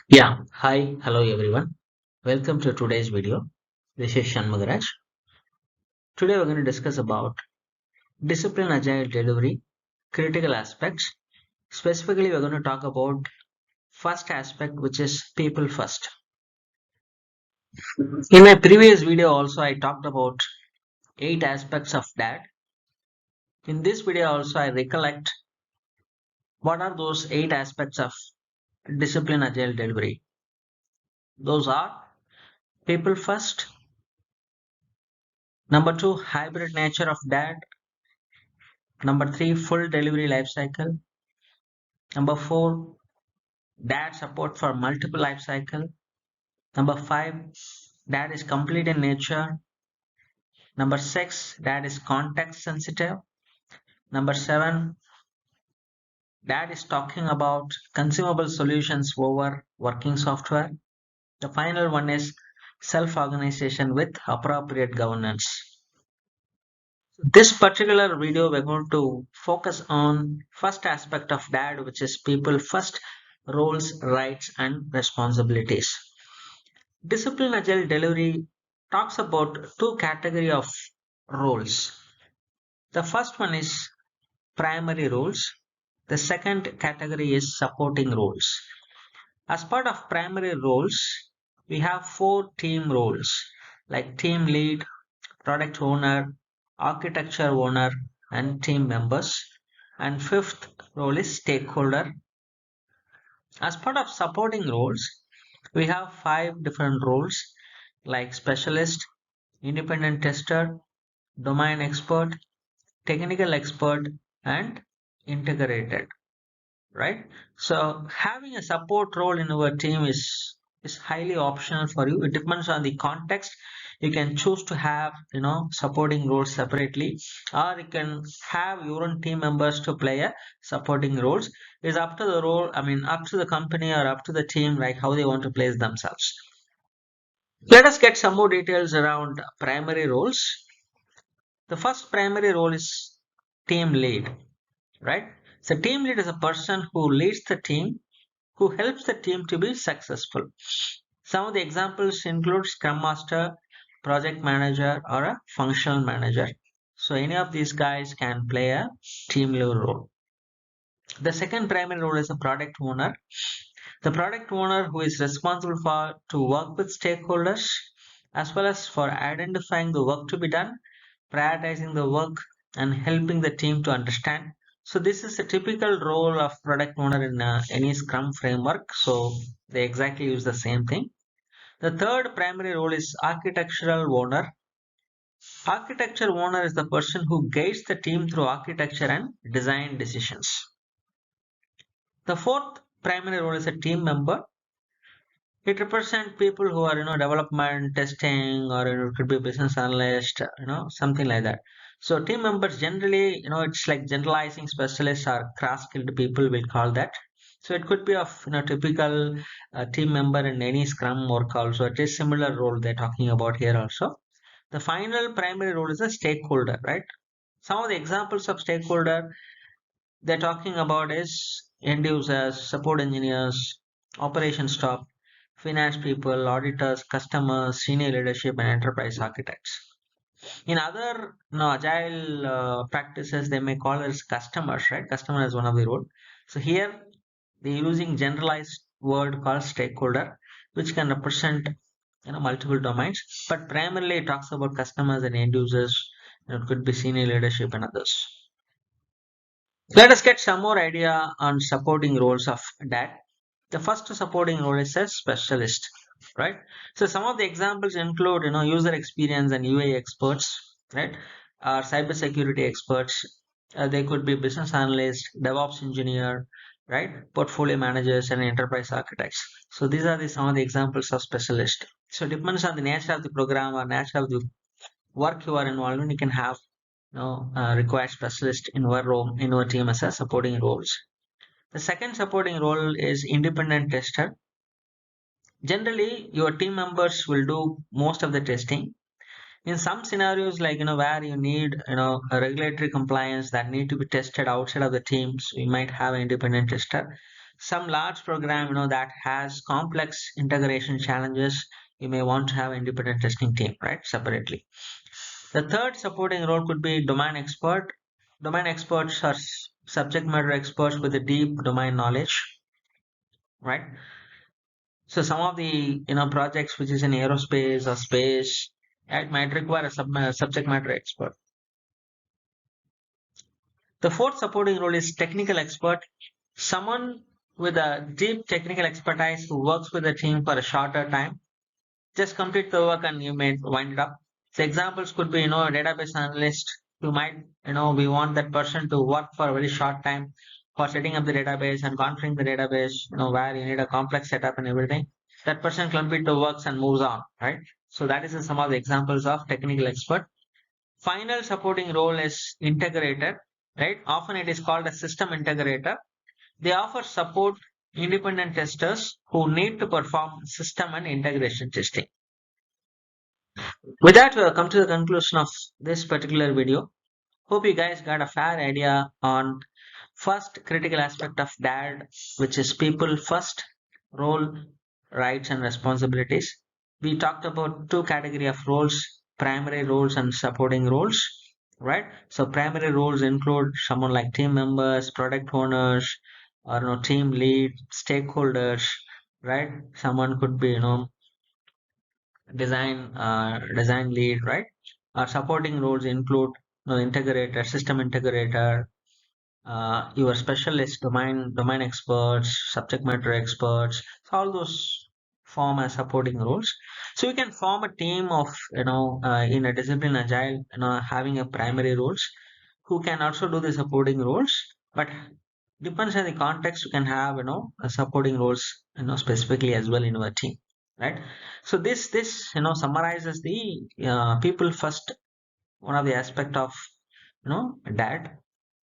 Yeah, hi, hello everyone. Welcome to today's video. This is Shanmugaraj. Today we're going to discuss about discipline agile delivery, critical aspects. Specifically, we're going to talk about first aspect, which is people first. In my previous video also, I talked about 8 aspects of that. In this video also, I recollect what are those 8 aspects of discipline agile delivery. Those are people first. Number two, hybrid nature of that. Number three, full delivery life cycle. Number four, that support for multiple life cycle. Number five, that is complete in nature. Number six, that is context sensitive. Number seven, that is talking about consumable solutions over working software. The final one is self-organization with appropriate governance. This particular video, we're going to focus on first aspect of that, which is people first, roles, rights, and responsibilities. Discipline agile delivery talks about two category of roles. The first one is primary roles. The second category is supporting roles. As part of primary roles, we have four team roles like team lead, product owner, architecture owner, and team members. And fifth role is stakeholder. As part of supporting roles, we have five different roles like specialist, independent tester, domain expert, technical expert, and integrated, right? So having a support role in our team is highly optional for you. It depends on the context. You can choose to have supporting roles separately, or you can have your own team members to play a supporting roles. It's up to the role, I mean up to the company or up to the team, like how they want to place themselves. Let us get some more details around primary roles. The first primary role is team lead, right? So team lead is a person who leads the team, who helps the team to be successful. Some of the examples include Scrum Master, Project Manager, or a Functional Manager. So any of these guys can play a team lead role. The second primary role is a product owner. The product owner who is responsible for to work with stakeholders as well as for identifying the work to be done, prioritizing the work, and helping the team to understand. So this is a typical role of product owner in any Scrum framework. So they exactly use the same thing. The third primary role is architectural owner. Architecture owner is the person who guides the team through architecture and design decisions. The fourth primary role is a team member. It represents people who are development, testing, or it could be business analyst, something like that. So team members generally, it's like generalizing specialists or cross-skilled people, we'll call that. So it could be of typical team member in any Scrum work also. It is similar role they're talking about here also. The final primary role is a stakeholder, right? Some of the examples of stakeholder they're talking about is end users, support engineers, operations staff, finance people, auditors, customers, senior leadership, and enterprise architects. In other agile practices, they may call it as customers, right? Customer is one of the role. So here they're using generalized word called stakeholder, which can represent multiple domains, but primarily it talks about customers and end users. It could be senior leadership and others. Let us get some more idea on supporting roles of that. The first supporting role is a specialist, right? So some of the examples include, user experience and UI experts, right? Or cybersecurity experts. They could be business analysts, DevOps engineer, right? Portfolio managers and enterprise architects. So these are some of the examples of specialist. So it depends on the nature of the program or nature of the work you are involved in. You can have required specialist in our role in our team as a supporting roles. The second supporting role is independent tester. Generally, your team members will do most of the testing. In some scenarios, like where you need a regulatory compliance that need to be tested outside of the teams, we might have an independent tester. Some large program, that has complex integration challenges, you may want to have independent testing team, right, separately. The third supporting role could be domain expert. Domain experts are subject matter experts with a deep domain knowledge, right? So some of the projects which is in aerospace or space, it might require a subject matter expert. The fourth supporting role is technical expert, someone with a deep technical expertise who works with the team for a shorter time. Just complete the work and you may wind it up. So examples could be, a database analyst. You might, we want that person to work for a very short time for setting up the database and configuring the database, where you need a complex setup and everything. That person complete the works and moves on, right? So that is some of the examples of technical expert. Final supporting role is integrator, right? Often it is called a system integrator. They offer support independent testers who need to perform system and integration testing. With that, we have come to the conclusion of this particular video. Hope you guys got a fair idea on first critical aspect of DAD, which is people first, role, rights and responsibilities. We talked about two category of roles, primary roles and supporting roles, right? So primary roles include someone like team members, product owners, or team lead, stakeholders, right? Someone could be design lead, right? Our supporting roles include integrator, system integrator, your specialist, domain experts, subject matter experts. So all those form as supporting roles. So you can form a team of in a discipline agile, having a primary roles who can also do the supporting roles, but depends on the context. You can have a supporting roles specifically as well in your team, right? So this summarizes the people first, one of the aspect of that,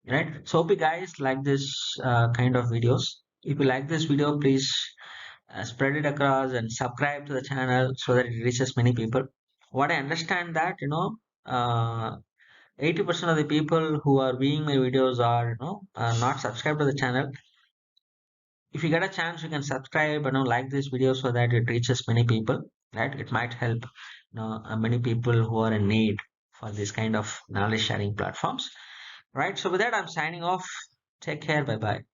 right? So hope you guys like this kind of videos. If you like this video, please spread it across and subscribe to the channel so that it reaches many people. What I understand that 80% of the people who are viewing my videos are not subscribed to the channel. If you get a chance, you can subscribe and like this video so that it reaches many people, right? It might help many people who are in need for this kind of knowledge sharing platforms, right? So with that, I'm signing off. Take care. Bye bye.